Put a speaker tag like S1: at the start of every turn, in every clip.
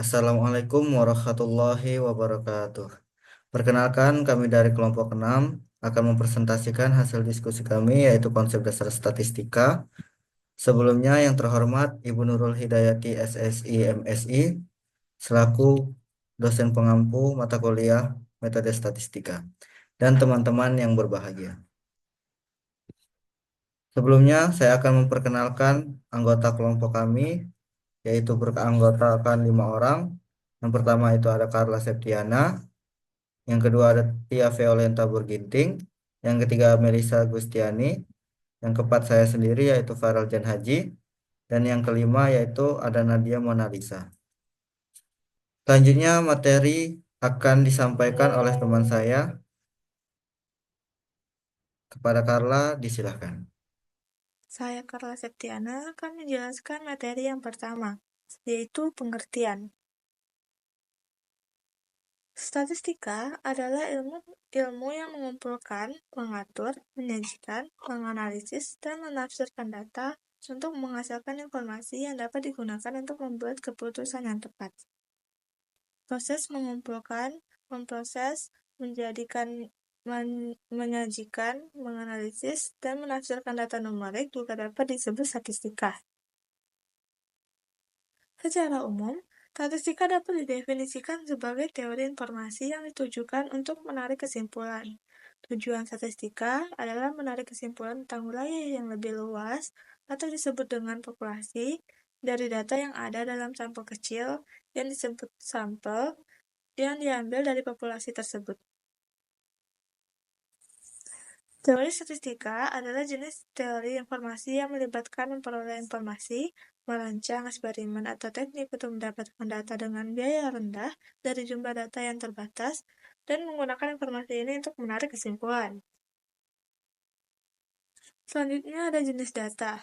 S1: Assalamualaikum warahmatullahi wabarakatuh. Perkenalkan, kami dari kelompok 6 akan mempresentasikan hasil diskusi kami yaitu konsep dasar statistika. Sebelumnya yang terhormat Ibu Nurul Hidayati SSI MSI selaku dosen pengampu mata kuliah metode statistika dan teman-teman yang berbahagia. Sebelumnya saya akan memperkenalkan anggota kelompok kami yaitu beranggotakan 5 orang. Yang pertama itu ada Carla Septiana, yang kedua ada Tia Violenta Burginting, yang ketiga Melisa Gustiani, yang keempat saya sendiri yaitu Farel Jan Haji, dan yang kelima yaitu ada Nadia Monalisa. Selanjutnya materi akan disampaikan oleh teman saya. Kepada Carla, disilahkan.
S2: Saya Carla Septiana akan menjelaskan materi yang pertama, yaitu pengertian. Statistika adalah ilmu yang mengumpulkan, mengatur, menyajikan, menganalisis, dan menafsirkan data untuk menghasilkan informasi yang dapat digunakan untuk membuat keputusan yang tepat. Proses mengumpulkan, memproses, menjadikan, menyajikan, menganalisis, dan menafsirkan data numerik juga dapat disebut statistika. Secara umum, statistika dapat didefinisikan sebagai teori informasi yang ditujukan untuk menarik kesimpulan. Tujuan statistika adalah menarik kesimpulan tentang wilayah yang lebih luas atau disebut dengan populasi dari data yang ada dalam sampel kecil yang disebut sampel yang diambil dari populasi tersebut. Teori statistika adalah jenis teori informasi yang melibatkan memperoleh informasi, merancang eksperimen atau teknik untuk mendapatkan data dengan biaya rendah dari jumlah data yang terbatas, dan menggunakan informasi ini untuk menarik kesimpulan. Selanjutnya ada jenis data.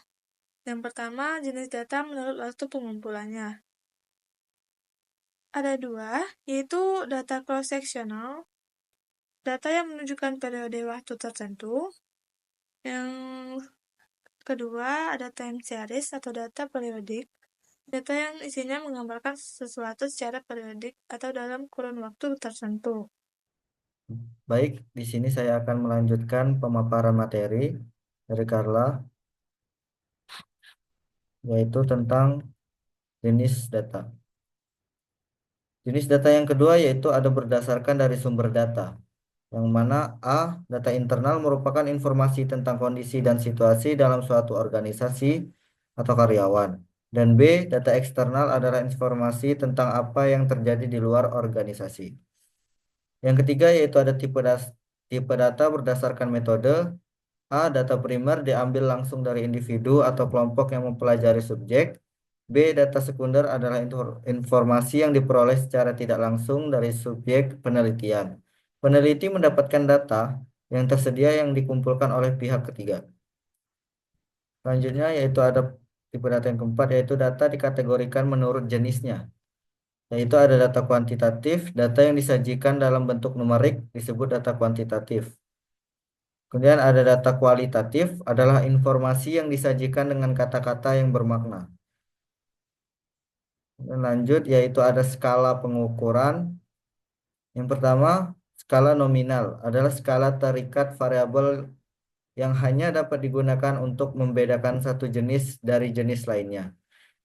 S2: Yang pertama, jenis data menurut waktu pengumpulannya. Ada dua, yaitu data cross-sectional, data yang menunjukkan periode waktu tertentu. Yang kedua, ada time series atau data periodik, data yang isinya menggambarkan sesuatu secara periodik atau dalam kurun waktu tertentu.
S1: Baik, di sini saya akan melanjutkan pemaparan materi dari Carla, yaitu tentang jenis data. Jenis data yang kedua yaitu ada berdasarkan dari sumber data, yang mana A, data internal merupakan informasi tentang kondisi dan situasi dalam suatu organisasi atau karyawan. Dan B, data eksternal adalah informasi tentang apa yang terjadi di luar organisasi. Yang ketiga yaitu ada tipe data berdasarkan metode. A. Data primer diambil langsung dari individu atau kelompok yang mempelajari subjek. B. Data sekunder adalah informasi yang diperoleh secara tidak langsung dari subjek penelitian. Peneliti mendapatkan data yang tersedia yang dikumpulkan oleh pihak ketiga. Selanjutnya yaitu ada tipe data yang keempat yaitu data dikategorikan menurut jenisnya. Yaitu ada data kuantitatif, data yang disajikan dalam bentuk numerik disebut data kuantitatif. Kemudian ada data kualitatif, adalah informasi yang disajikan dengan kata-kata yang bermakna. Dan lanjut, yaitu ada skala pengukuran. Yang pertama, skala nominal adalah skala terikat variabel yang hanya dapat digunakan untuk membedakan satu jenis dari jenis lainnya.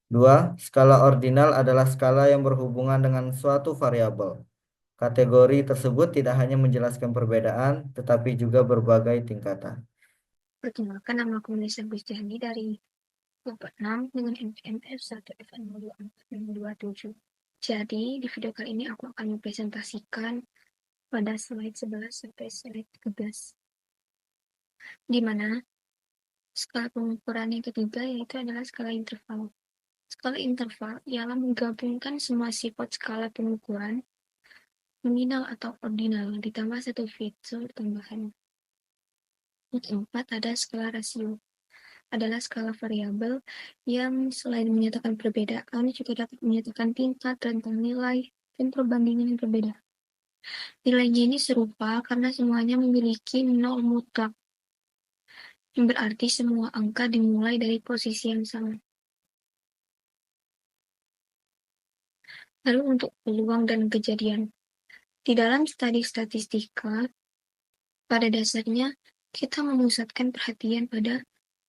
S1: Dua, skala ordinal adalah skala yang berhubungan dengan suatu variabel. Kategori tersebut tidak hanya menjelaskan perbedaan, tetapi juga berbagai tingkatan.
S3: Perkenalkan, nama aku Melisa Gustiani dari kelompok 6 dengan NPMF 1F02427. Jadi, di video kali ini aku akan mempresentasikan pada slide 11 sampai slide 13. Di mana skala pengukuran yang ketiga yaitu adalah skala interval. Skala interval ialah menggabungkan semua sifat skala pengukuran, nominal atau ordinal, ditambah satu fitur tambahan. Yang keempat ada skala rasio. Adalah skala variabel yang selain menyatakan perbedaan juga dapat menyatakan tingkat rentang nilai dan perbandingan yang berbeda. Nilainya ini serupa karena semuanya memiliki nol mutlak, yang berarti semua angka dimulai dari posisi yang sama. Lalu untuk peluang dan kejadian. Di dalam studi statistika, pada dasarnya kita memusatkan perhatian pada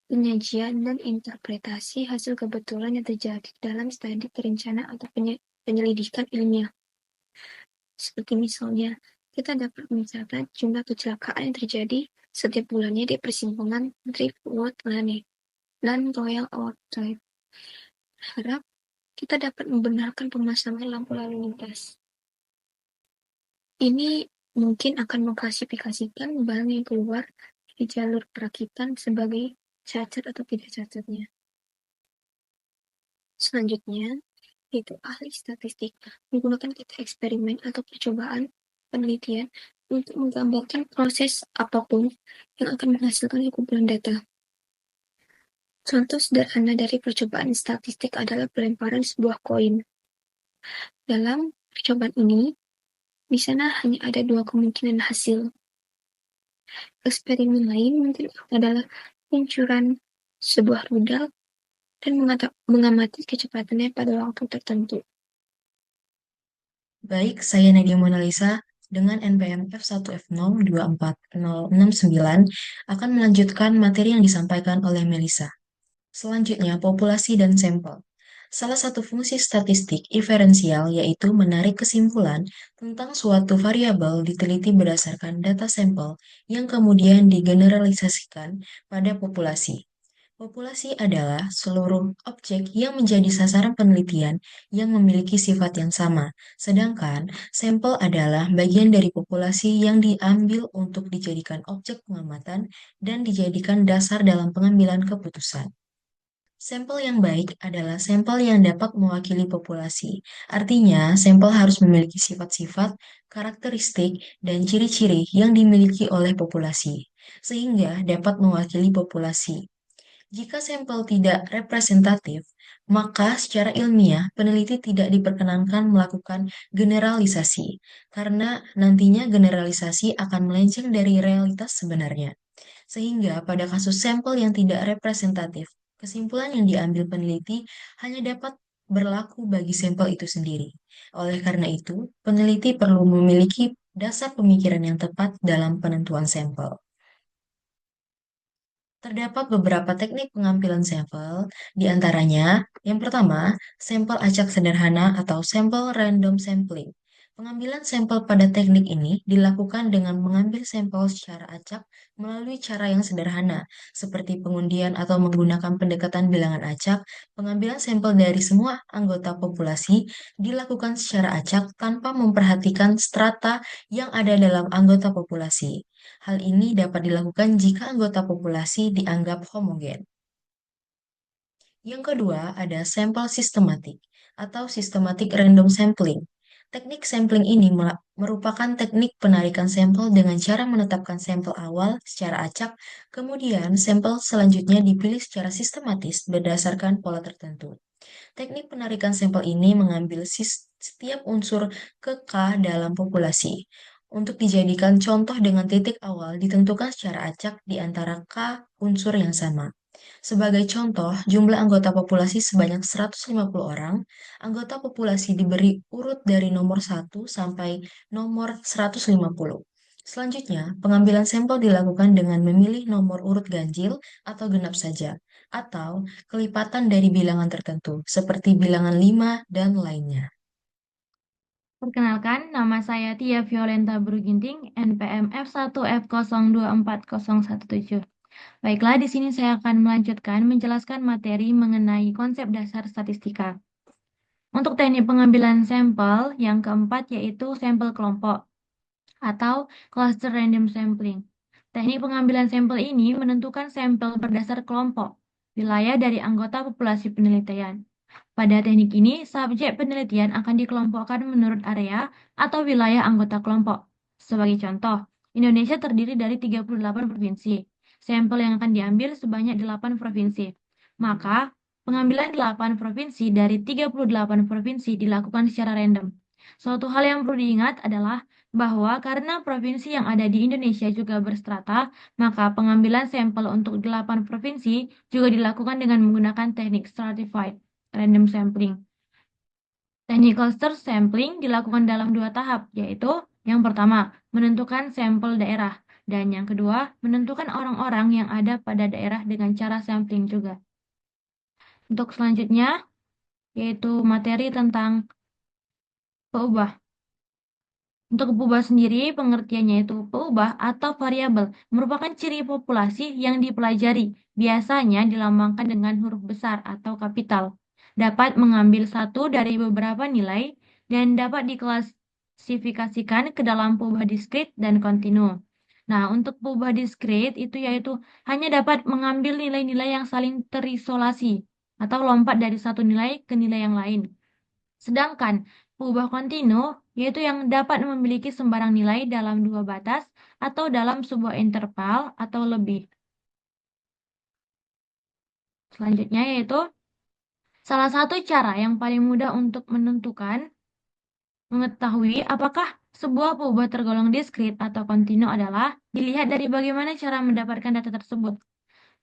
S3: penyajian dan interpretasi hasil kebetulan yang terjadi dalam studi terencana atau penyelidikan ilmiah. Seperti misalnya, kita dapat mencatat jumlah kecelakaan yang terjadi setiap bulannya di persimpangan Driftwood Lane dan Royal Oak Drive. Harap kita dapat membenarkan pemasangan lampu lalu lintas. Ini mungkin akan mengklasifikasikan barang yang keluar dari jalur perakitan sebagai cacat atau tidak cacatnya. Selanjutnya, yaitu ahli statistik menggunakan kata eksperimen atau percobaan penelitian untuk menggambarkan proses apapun yang akan menghasilkan kumpulan data. Contoh sederhana dari percobaan statistik adalah pelemparan sebuah koin. Dalam percobaan ini, di sana hanya ada dua kemungkinan hasil. Eksperimen lain mungkin adalah peluncuran sebuah rudal dan mengamati kecepatannya pada waktu tertentu.
S4: Baik, saya Nadia Monalisa dengan NPM F1F024069 akan melanjutkan materi yang disampaikan oleh Melisa. Selanjutnya, populasi dan sampel. Salah satu fungsi statistik inferensial yaitu menarik kesimpulan tentang suatu variabel diteliti berdasarkan data sampel yang kemudian digeneralisasikan pada populasi. Populasi adalah seluruh objek yang menjadi sasaran penelitian yang memiliki sifat yang sama, sedangkan sampel adalah bagian dari populasi yang diambil untuk dijadikan objek pengamatan dan dijadikan dasar dalam pengambilan keputusan. Sampel yang baik adalah sampel yang dapat mewakili populasi. Artinya, sampel harus memiliki sifat-sifat, karakteristik, dan ciri-ciri yang dimiliki oleh populasi, sehingga dapat mewakili populasi. Jika sampel tidak representatif, maka secara ilmiah peneliti tidak diperkenankan melakukan generalisasi, karena nantinya generalisasi akan melenceng dari realitas sebenarnya. Sehingga pada kasus sampel yang tidak representatif, kesimpulan yang diambil peneliti hanya dapat berlaku bagi sampel itu sendiri. Oleh karena itu, peneliti perlu memiliki dasar pemikiran yang tepat dalam penentuan sampel. Terdapat beberapa teknik pengambilan sampel, di antaranya yang pertama, sampel acak sederhana atau sampel random sampling. Pengambilan sampel pada teknik ini dilakukan dengan mengambil sampel secara acak melalui cara yang sederhana, seperti pengundian atau menggunakan pendekatan bilangan acak. Pengambilan sampel dari semua anggota populasi dilakukan secara acak tanpa memperhatikan strata yang ada dalam anggota populasi. Hal ini dapat dilakukan jika anggota populasi dianggap homogen. Yang kedua, ada sampel sistematik atau systematic random sampling. Teknik sampling ini merupakan teknik penarikan sampel dengan cara menetapkan sampel awal secara acak, kemudian sampel selanjutnya dipilih secara sistematis berdasarkan pola tertentu. Teknik penarikan sampel ini mengambil setiap unsur ke K dalam populasi. Untuk dijadikan contoh dengan titik awal ditentukan secara acak di antara K unsur yang sama. Sebagai contoh, jumlah anggota populasi sebanyak 150 orang, anggota populasi diberi urut dari nomor 1 sampai nomor 150. Selanjutnya, pengambilan sampel dilakukan dengan memilih nomor urut ganjil atau genap saja, atau kelipatan dari bilangan tertentu, seperti bilangan 5 dan lainnya.
S5: Perkenalkan, nama saya Tia Violenta Bruginting, NPM F1F024017. Baiklah, di sini saya akan melanjutkan menjelaskan materi mengenai konsep dasar statistika. Untuk teknik pengambilan sampel, yang keempat yaitu sampel kelompok atau cluster random sampling. Teknik pengambilan sampel ini menentukan sampel berdasar kelompok, wilayah dari anggota populasi penelitian. Pada teknik ini, subjek penelitian akan dikelompokkan menurut area atau wilayah anggota kelompok. Sebagai contoh, Indonesia terdiri dari 38 provinsi. Sampel yang akan diambil sebanyak 8 provinsi. Maka, pengambilan 8 provinsi dari 38 provinsi dilakukan secara random. Suatu hal yang perlu diingat adalah bahwa karena provinsi yang ada di Indonesia juga berstrata, maka pengambilan sampel untuk 8 provinsi juga dilakukan dengan menggunakan teknik stratified random sampling. Teknik cluster sampling dilakukan dalam 2 tahap, yaitu yang pertama, menentukan sampel daerah, dan yang kedua, menentukan orang-orang yang ada pada daerah dengan cara sampling juga. Untuk selanjutnya, yaitu materi tentang peubah. Untuk peubah sendiri, pengertiannya itu peubah atau variabel merupakan ciri populasi yang dipelajari, biasanya dilambangkan dengan huruf besar atau kapital. Dapat mengambil satu dari beberapa nilai dan dapat diklasifikasikan ke dalam peubah diskrit dan kontinu. Nah, untuk peubah diskrit itu yaitu hanya dapat mengambil nilai-nilai yang saling terisolasi atau lompat dari satu nilai ke nilai yang lain. Sedangkan peubah kontinu yaitu yang dapat memiliki sembarang nilai dalam 2 batas atau dalam sebuah interval atau lebih. Selanjutnya yaitu salah satu cara yang paling mudah untuk mengetahui apakah sebuah peubah tergolong diskrit atau kontinu adalah dilihat dari bagaimana cara mendapatkan data tersebut.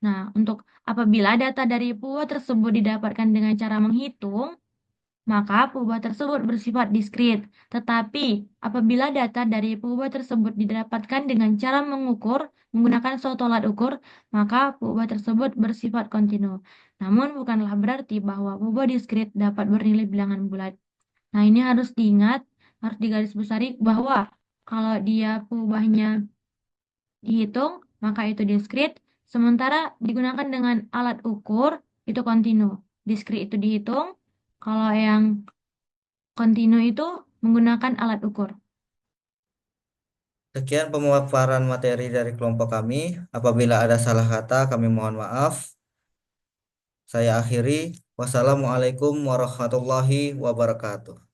S5: Nah, untuk apabila data dari peubah tersebut didapatkan dengan cara menghitung, maka peubah tersebut bersifat diskrit. Tetapi apabila data dari peubah tersebut didapatkan dengan cara mengukur menggunakan suatu alat ukur, maka peubah tersebut bersifat kontinu. Namun bukanlah berarti bahwa peubah diskrit dapat bernilai bilangan bulat. Nah, ini harus diingat, harus digarisbawahi bahwa kalau dia peubahnya dihitung, maka itu diskrit, sementara digunakan dengan alat ukur itu kontinu. Diskrit itu dihitung, kalau yang kontinu itu menggunakan alat ukur.
S1: Sekian pemaparan materi dari kelompok kami. Apabila ada salah kata, kami mohon maaf. Saya akhiri. Wassalamualaikum warahmatullahi wabarakatuh.